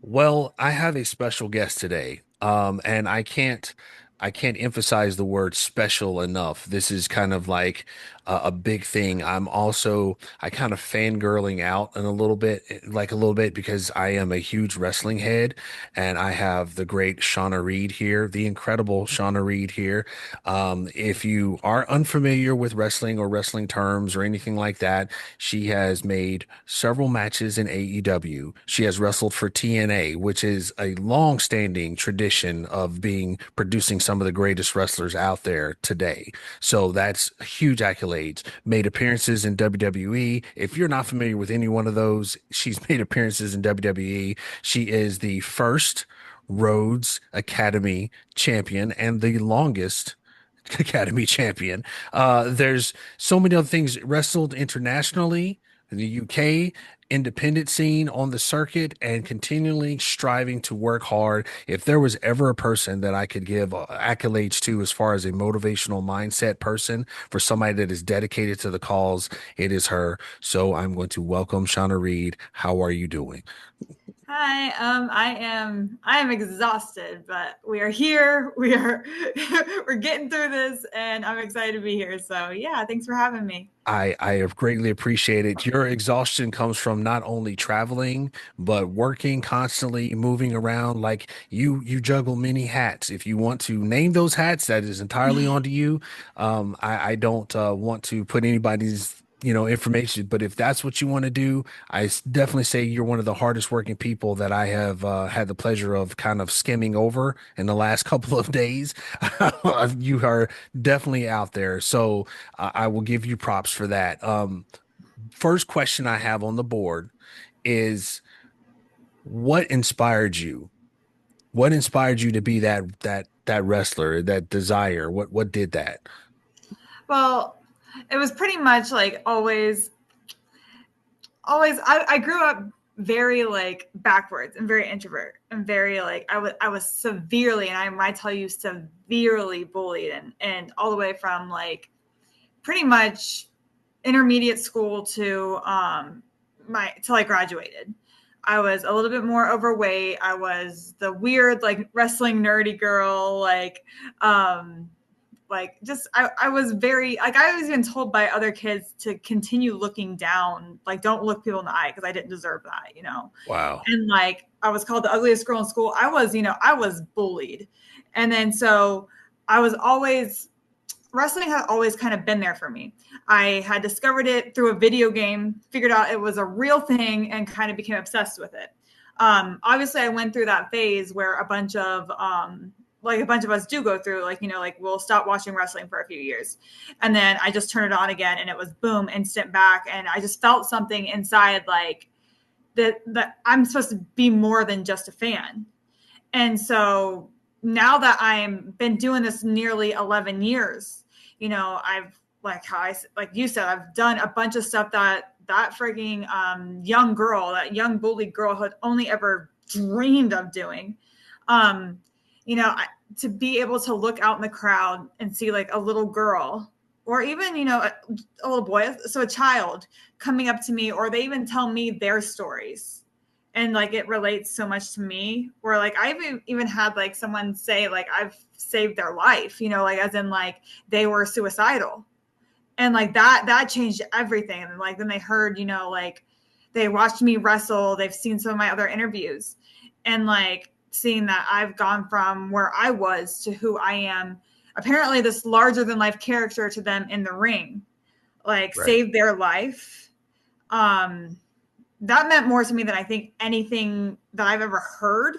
Well, I have a special guest today. And I can't emphasize the word special enough. This is kind of like a big thing. I kind of fangirling out in a little bit, like a little bit, because I am a huge wrestling head, and I have the great Shawna Reed here, the incredible Shawna Reed here. If you are unfamiliar with wrestling or wrestling terms or anything like that, she has made several matches in AEW. She has wrestled for TNA, which is a long-standing tradition of being producing some of the greatest wrestlers out there today. So that's huge accolades. Made appearances in WWE. If you're not familiar with any one of those, she's made appearances in WWE. She is the first Rhodes Academy champion and the longest Academy champion. There's so many other things. Wrestled internationally in the UK, independent scene on the circuit, and continually striving to work hard. If there was ever a person that I could give accolades to as far as a motivational mindset person for somebody that is dedicated to the cause, it is her. So I'm going to welcome Shauna Reed. How are you doing? Hi, I am exhausted, but we are here. We're getting through this and I'm excited to be here. So yeah, thanks for having me. I have greatly appreciated your exhaustion comes from not only traveling but working constantly, moving around. Like you juggle many hats. If you want to name those hats, that is entirely onto you. I don't want to put anybody's information, but if that's what you want to do, definitely say you're one of the hardest working people that I have had the pleasure of kind of skimming over in the last couple of days. You are definitely out there. So I will give you props for that. First question I have on the board is what inspired you? What inspired you to be that wrestler, that desire? What did that? Well, it was pretty much like always I grew up very like backwards and very introvert and very like I was severely and I might tell you severely bullied and all the way from like pretty much intermediate school to my till I graduated. I was a little bit more overweight. I was the weird like wrestling nerdy girl, like just I was very like I was even told by other kids to continue looking down, like don't look people in the eye because I didn't deserve that, you know. Wow. And like I was called the ugliest girl in school. I was bullied. And then so I was always wrestling had always kind of been there for me. I had discovered it through a video game, figured out it was a real thing, and kind of became obsessed with it. Obviously, I went through that phase where a bunch of us do go through, like, you know, like we'll stop watching wrestling for a few years. And then I just turned it on again and it was boom, instant back. And I just felt something inside like that I'm supposed to be more than just a fan. And so now that I'm been doing this nearly 11 years, you know, I've like how I like you said, I've done a bunch of stuff that freaking young girl, that young bullied girl had only ever dreamed of doing. Um, you know, to be able to look out in the crowd and see like a little girl or even, you know, a little boy, so a child coming up to me, or they even tell me their stories and like it relates so much to me, where like I've even had like someone say like I've saved their life, you know, like as in like they were suicidal, and like that changed everything. And like then they heard, you know, like they watched me wrestle, they've seen some of my other interviews, and like seeing that I've gone from where I was to who I am, apparently this larger than life character to them in the ring, like Right. saved their life. um that meant more to me than I think anything that I've ever heard,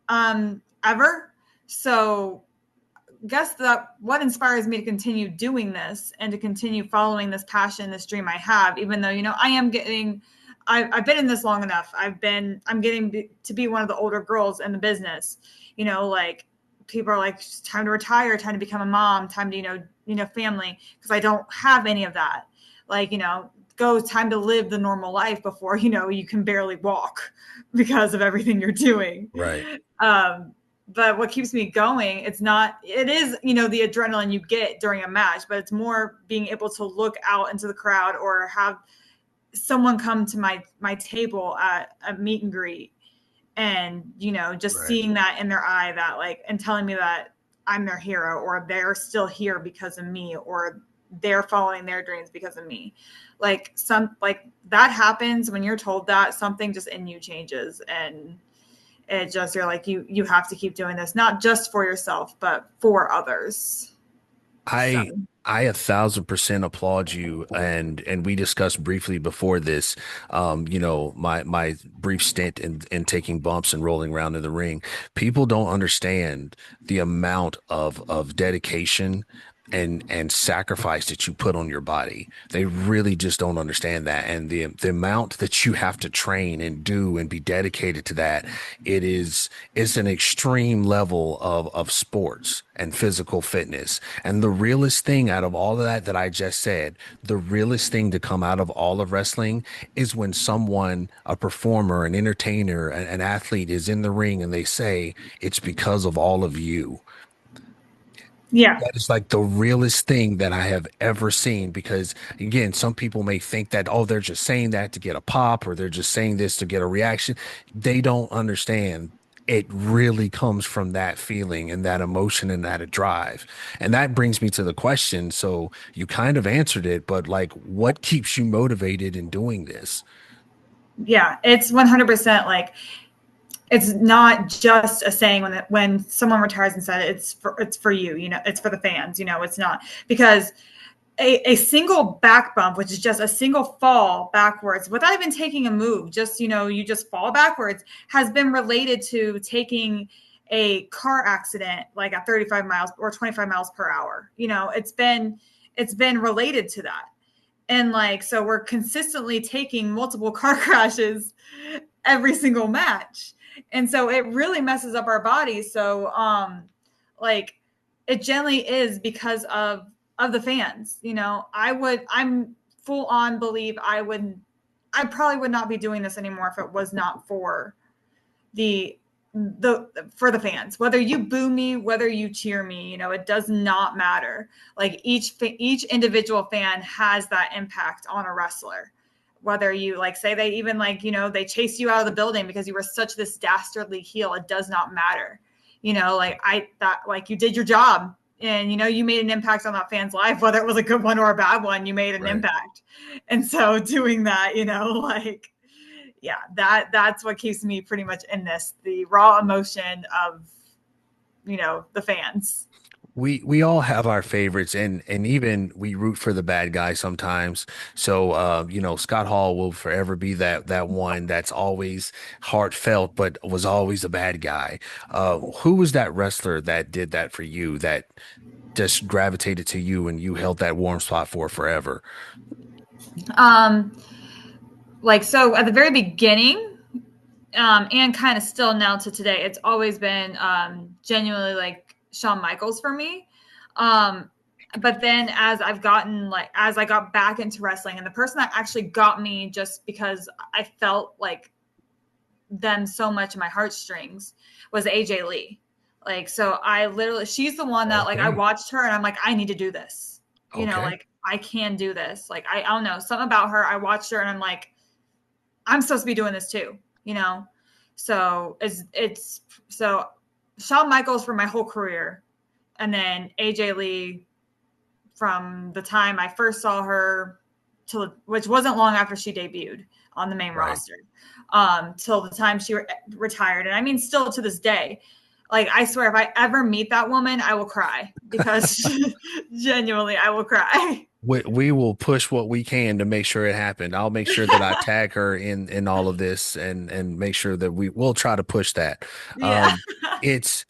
ever. So guess that what inspires me to continue doing this and to continue following this passion, this dream I have, even though, you know, I've been in this long enough. I'm getting to be one of the older girls in the business, you know, like people are like, it's time to retire, time to become a mom, time to, family. Cause I don't have any of that. Like, you know, go time to live the normal life before, you know, you can barely walk because of everything you're doing. Right. Um, but what keeps me going, it is, you know, the adrenaline you get during a match, but it's more being able to look out into the crowd or someone come to my table at a meet and greet, and just Right. seeing that in their eye, that like, and telling me that I'm their hero, or they're still here because of me, or they're following their dreams because of me. Like, some like that happens when you're told that, something just in you changes, and it just, you're like, you have to keep doing this, not just for yourself but for others. So I I 1,000% applaud you, and we discussed briefly before this, my brief stint in taking bumps and rolling around in the ring. People don't understand the amount of dedication and sacrifice that you put on your body. They really just don't understand that, and the amount that you have to train and do and be dedicated to that. It's an extreme level of sports and physical fitness. And the realest thing out of all of that I just said, the realest thing to come out of all of wrestling is when someone, a performer, an entertainer, an athlete is in the ring and they say, it's because of all of you. yeah. That is like the realest thing that I have ever seen, because again, some people may think that, oh, they're just saying that to get a pop, or they're just saying this to get a reaction. They don't understand. It really comes from that feeling and that emotion and that drive. And that brings me to the question. So you kind of answered it, but like, what keeps you motivated in doing this? Yeah, it's 100%. Like, it's not just a saying when someone retires and said it, it's for you, it's for the fans, it's not, because a single back bump, which is just a single fall backwards without even taking a move, just you just fall backwards, has been related to taking a car accident like at 35 miles or 25 miles per hour. It's been related to that. And like, so we're consistently taking multiple car crashes every single match. And so it really messes up our bodies. So like, it generally is because of the fans. I'm full on believe I probably would not be doing this anymore if it was not for the for the fans. Whether you boo me, whether you cheer me, it does not matter. Like, each individual fan has that impact on a wrestler. Whether you, like, say they even, like, they chase you out of the building because you were such this dastardly heel, it does not matter. Like, I thought, like, you did your job, and you made an impact on that fan's life, whether it was a good one or a bad one, you made an Right. impact. And so doing that, like, yeah, that's what keeps me pretty much in this, the raw emotion of the fans. We all have our favorites, and even we root for the bad guy sometimes. So Scott Hall will forever be that one that's always heartfelt but was always a bad guy. Who was that wrestler that did that for you, that just gravitated to you and you held that warm spot for forever? um like, so at the very beginning, and kind of still now to today, it's always been genuinely like Shawn Michaels for me. um but then as I got back into wrestling, and the person that actually got me just because I felt like them so much in my heartstrings was AJ Lee. Like, so I literally, she's the one that, like, I Okay. watched her and I'm like, I need to do this. Okay. Like, I can do this. Like, I don't know, something about her. I watched her and I'm like, I'm supposed to be doing this too, you know? So so Shawn Michaels for my whole career. And then AJ Lee from the time I first saw her till, which wasn't long after she debuted on the main Right. roster, till the time she retired. And I mean, still to this day, like, I swear, if I ever meet that woman, I will cry, because genuinely, I will cry. We will push what we can to make sure it happened. I'll make sure that I tag her in all of this, and make sure that we will try to push that. Yeah. Um, it's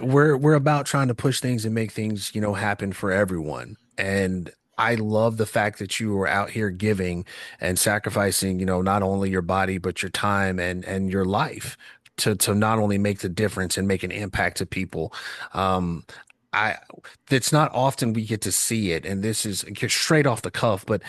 we're about trying to push things and make things, happen for everyone. And I love the fact that you are out here giving and sacrificing, not only your body but your time and your life to not only make the difference and make an impact to people. Um, I it's not often we get to see it, and this is straight off the cuff, but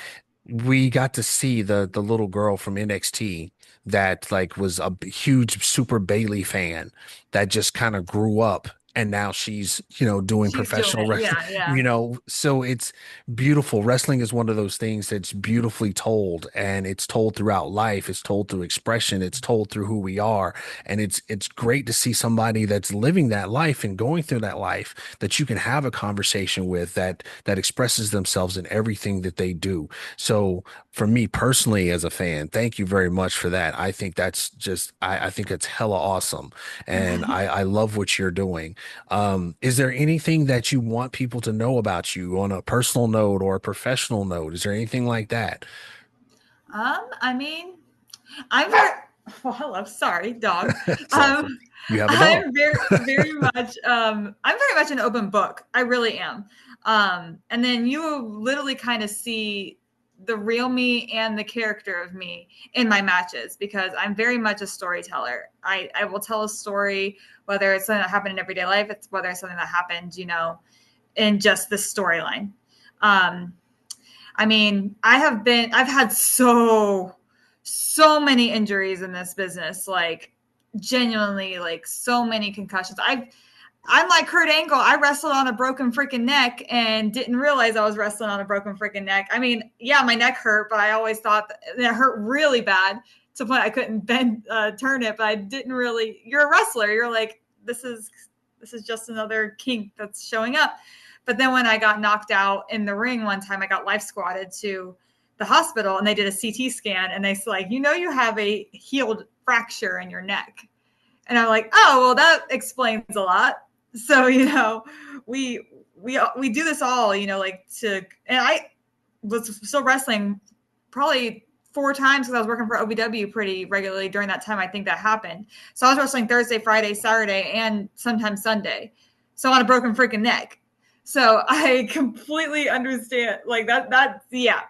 we got to see the little girl from NXT that like was a huge Super Bailey fan that just kind of grew up and now she's, doing She's doing professional it. wrestling, Yeah, yeah. so it's beautiful. Wrestling is one of those things that's beautifully told, and it's told throughout life. It's told through expression. It's told through who we are. And it's great to see somebody that's living that life and going through that life that you can have a conversation with that expresses themselves in everything that they do. So for me personally as a fan, thank you very much for that. I think that's just I think it's hella awesome. And I love what you're doing. Is there anything that you want people to know about you on a personal note or a professional note? Is there anything like that? I mean, I'm very, well, hello, sorry, dog. It's all good. Um, You have a dog. I'm very much, I'm very much an open book. I really am. And then you will literally kind of see the real me and the character of me in my matches because I'm very much a storyteller. I will tell a story, whether it's something that happened in everyday life, it's whether it's something that happened, in just the storyline. Um, I mean, I've had so many injuries in this business, like genuinely, like so many concussions. I'm like Kurt Angle. I wrestled on a broken freaking neck and didn't realize I was wrestling on a broken freaking neck. I mean, yeah, my neck hurt, but I always thought that it hurt really bad to the point I couldn't bend, turn it. But I didn't really. You're a wrestler. You're like, this is just another kink that's showing up. But then when I got knocked out in the ring one time, I got life squatted to the hospital and they did a CT scan and they said, like, you have a healed fracture in your neck. And I'm like, oh, well, that explains a lot. So, we we do this all, like and I was still wrestling probably 4 times because I was working for OVW pretty regularly during that time. I think that happened. So I was wrestling Thursday, Friday, Saturday, and sometimes Sunday. So on a broken freaking neck. So I completely understand like that. Yeah.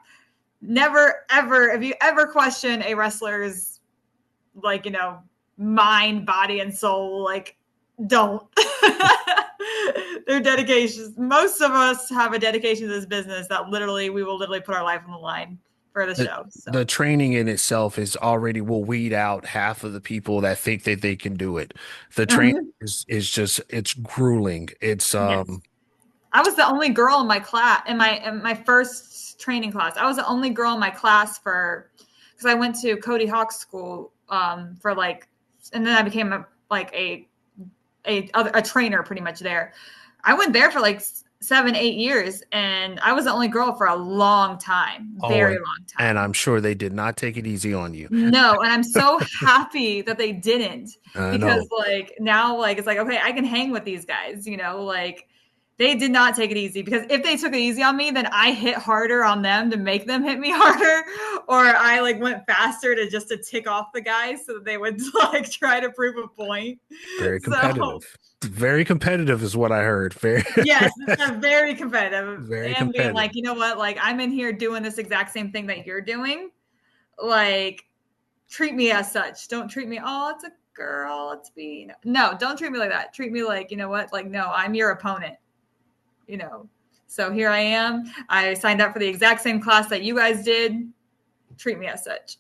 Never, ever, if you ever question a wrestler's like, mind, body, and soul, like don't. Their dedications. Most of us have a dedication to this business that literally we will literally put our life on the line for the The, show. the So training in itself is already will weed out half of the people that think that they can do it. The training mhm. is just it's grueling. It's Yes. I was the only girl in my class in my first training class. I was the only girl in my class for because I went to Cody Hawk School for like, and then I became a trainer pretty much there. I went there for like 7-8 years, and I was the only girl for a long time, oh very long and time. I'm sure they did not take it easy on you. No, and I'm so happy that they didn't I because know. like now like it's like okay, I can hang with these guys, like they did not take it easy because if they took it easy on me, then I hit harder on them to make them hit me harder or I like went faster to tick off the guys so that they would like try to prove a point. Very So competitive. Very competitive is what I heard. Very yes, very competitive very and being competitive. like, you know what, like I'm in here doing this exact same thing that you're doing. Like treat me as such. Don't treat me, oh, it's a girl. Let's be, no, don't treat me like that. Treat me like, you know what? Like, no, I'm your opponent, you know? So here I am. I signed up for the exact same class that you guys did. Treat me as such.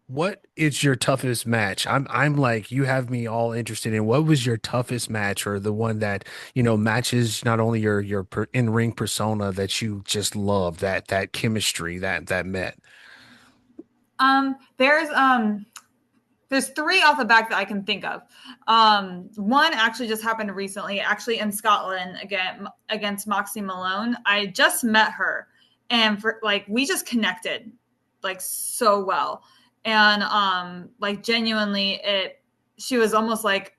What is your toughest match? I'm like you have me all interested in what was your toughest match or the one that, matches not only your in-ring persona that you just love, that chemistry that met. Um, there's um there's three off the back that I can think of. One actually just happened recently, actually in Scotland again against Moxie Malone. I just met her, and for like we just connected like so well, and like genuinely, she was almost like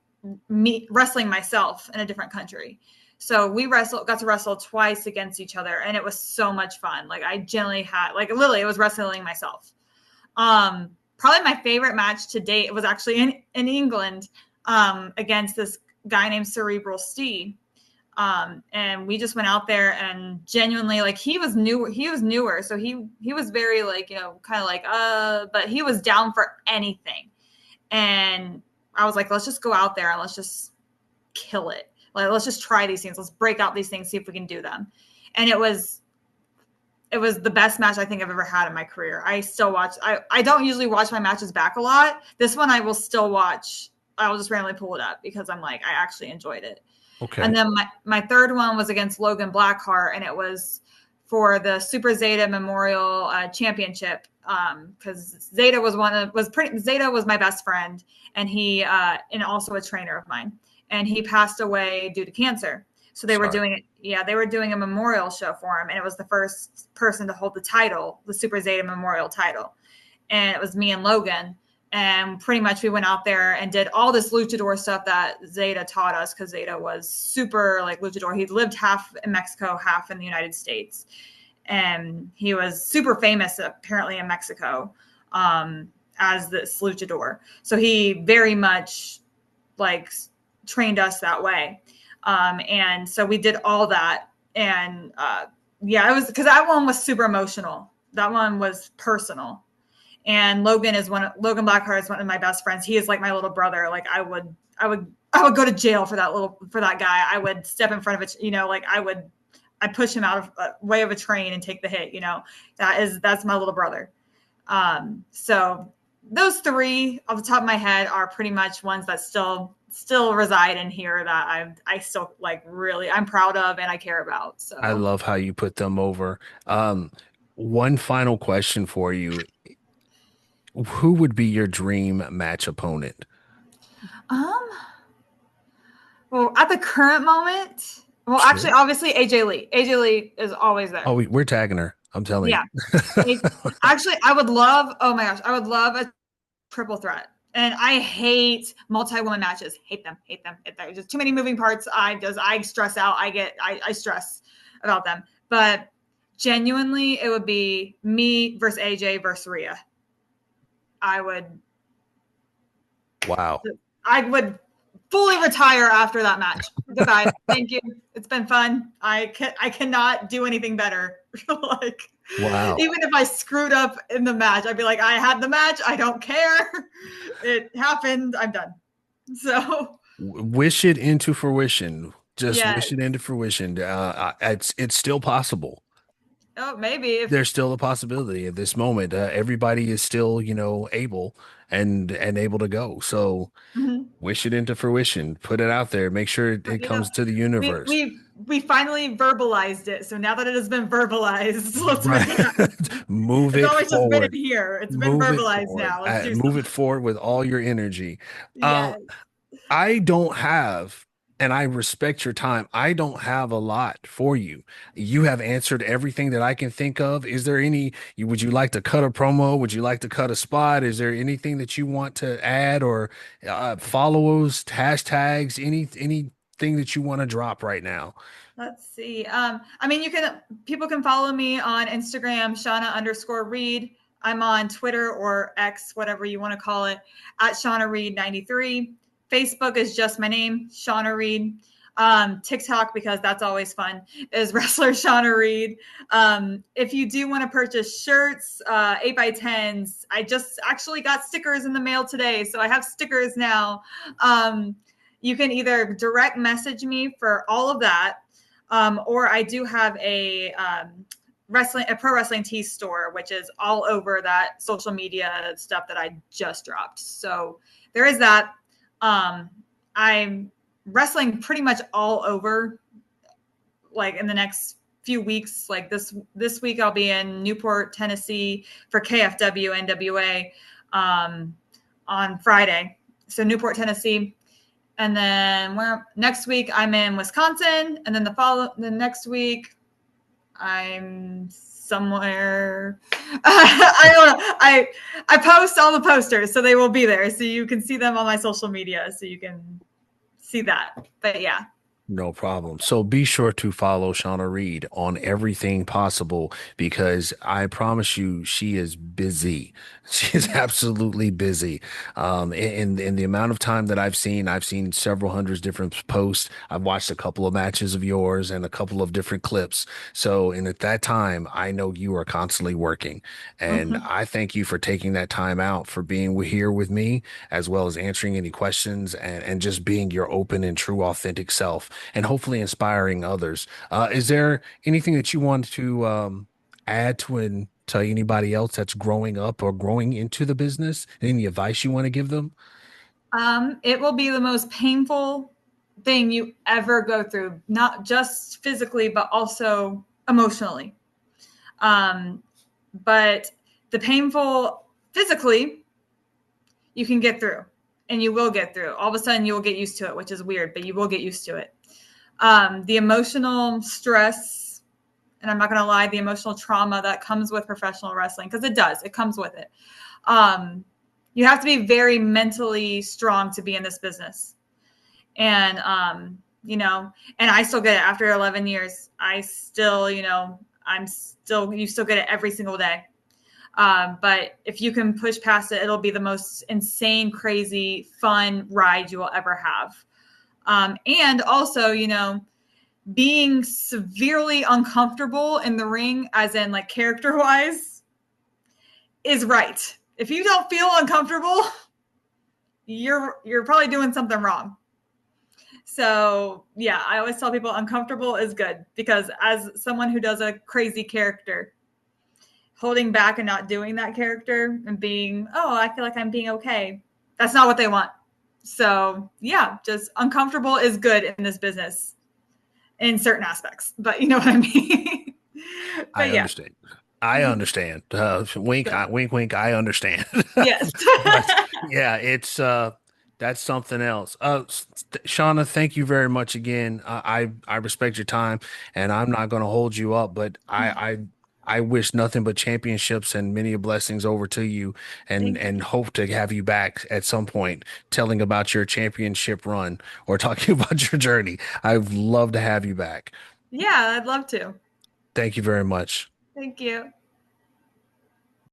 me wrestling myself in a different country. So we got to wrestle twice against each other, and it was so much fun. Like I generally had like literally, it was wrestling myself. Probably my favorite match to date was actually in England against this guy named Cerebral Steve. And we just went out there and genuinely like he was newer. So he was very like, kind of like, but he was down for anything. And I was like, let's just go out there and let's just kill it. Like, let's just try these things. Let's break out these things, see if we can do them. And it was the best match I think I've ever had in my career. I still watch. I don't usually watch my matches back a lot. This one I will still watch. I will just randomly pull it up because I'm like I actually enjoyed it. And Okay. then my third one was against Logan Blackheart, and it was for the Super Zeta Memorial Championship. Because Zeta was Zeta was my best friend, and he and also a trainer of mine, and he passed away due to cancer. So they were Sorry. doing it. Yeah, they were doing a memorial show for him, and it was the first person to hold the title, the Super Zeta Memorial title, and it was me and Logan. And pretty much we went out there and did all this luchador stuff that Zeta taught us, because Zeta was super like luchador. He lived half in Mexico, half in the United States, and he was super famous apparently in Mexico as this luchador. So he very much like trained us that way, and so we did all that. And yeah, it was because that one was super emotional. That one was personal. And Logan Blackheart is one of my best friends. He is like my little brother. Like I would go to jail for that guy. I would step in front of it, like I push him out of way of a train and take the hit. That's my little brother. So those three off the top of my head are pretty much ones that still reside in here that I still like really I'm proud of and I care about. I So love how you put them over. Um, One final question for you. Who would be your dream match opponent? um well, at the current moment, well, actually, Sure. obviously, AJ Lee. AJ Lee is always Oh, there. we're tagging her. I'm telling Yeah. you. Actually, I would love, oh my gosh, I would love a triple threat. And I hate multi-woman matches. Hate them. Hate them. There's just too many moving parts. I stress out. I stress about them. But genuinely, it would be me versus AJ versus Rhea. I would Wow. I would fully retire after that match. Goodbye. Thank you. It's been fun. I cannot do anything better. Like Wow. even if I screwed up in the match, I'd be like, I had the match. I don't care. It happened. I'm done. So Wish it into fruition. Just yeah. wish it into fruition. It's still possible. Oh, maybe if There's still a possibility at this moment. Everybody is still, able and able to go. So mhm. wish it into fruition. Put it out there. Make sure it you know comes to the we universe. we finally verbalized it. So now that it has been verbalized, let's make Right. it happen. Move It's it always just been forward. in here. It's been Move it verbalized forward. now. Let's do Move it something. forward with all your energy. Uh, Yeah. I don't have, and I respect your time. I don't have a lot for you. You have answered everything that I can think of. Is there would you like to cut a promo? Would you like to cut a spot? Is there anything that you want to add or follows, hashtags, anything that you want to drop right now? Let's see. I mean, people can follow me on Instagram, Shawna_Reed. I'm on Twitter or X, whatever you want to call it, at Shawna Reed 93. Facebook is just my name, Shawna Reed. TikTok, because that's always fun, is Wrestler Shawna Reed. If you do want to purchase shirts, 8x10s, I just actually got stickers in the mail today. So I have stickers now. You can either direct message me for all of that, or I do have a pro wrestling tee store, which is all over that social media stuff that I just dropped. So there is that. I'm wrestling pretty much all over, like in the next few weeks. Like this week, I'll be in Newport, Tennessee for KFW NWA on Friday. So Newport, Tennessee. And then next week I'm in Wisconsin, and then the next week I'm somewhere. I don't know. I post all the posters, so they will be there, so you can see them on my social media, so you can see that. But yeah. No problem. So be sure to follow Shauna Reed on everything possible because I promise you she is busy. She is absolutely busy. In the amount of time that I've seen several hundreds different posts. I've watched a couple of matches of yours and a couple of different clips. So, and at that time, I know you are constantly working. And Mm-hmm. I thank you for taking that time out for being here with me, as well as answering any questions and just being your open and true authentic self and hopefully inspiring others. Is there anything that you want to add to anybody else that's growing up or growing into the business? Any advice you want to give them? It will be the most painful. thing you ever go through, not just physically, but also emotionally. Um, but the painful physically, you can get through and you will get through. All of a sudden, you will get used to it, which is weird, but you will get used to it. The emotional stress, and I'm not going to lie, the emotional trauma that comes with professional wrestling, because it does, it comes with it. Um, you have to be very mentally strong to be in this business. And, and I still get it after 11 years. I still, you still get it every single day. But if you can push past it, it'll be the most insane, crazy, fun ride you will ever have. And also, being severely uncomfortable in the ring, as in like character wise, is right. If you don't feel uncomfortable, you're probably doing something wrong. So yeah, I always tell people uncomfortable is good, because as someone who does a crazy character, holding back and not doing that character and being, oh, I feel like I'm being okay, that's not what they want. So yeah, just uncomfortable is good in this business in certain aspects, but you know what I mean. I But yeah. understand. I understand. Wink, So wink, wink. I understand. yes. But yeah, it's that's something else. Shauna, thank you very much again. I respect your time, and I'm not going to hold you up, but I wish nothing but championships and many blessings over to you, and Thank you. and hope to have you back at some point, telling about your championship run or talking about your journey. I'd love to have you back. Yeah, I'd love to. Thank you very much. Thank you.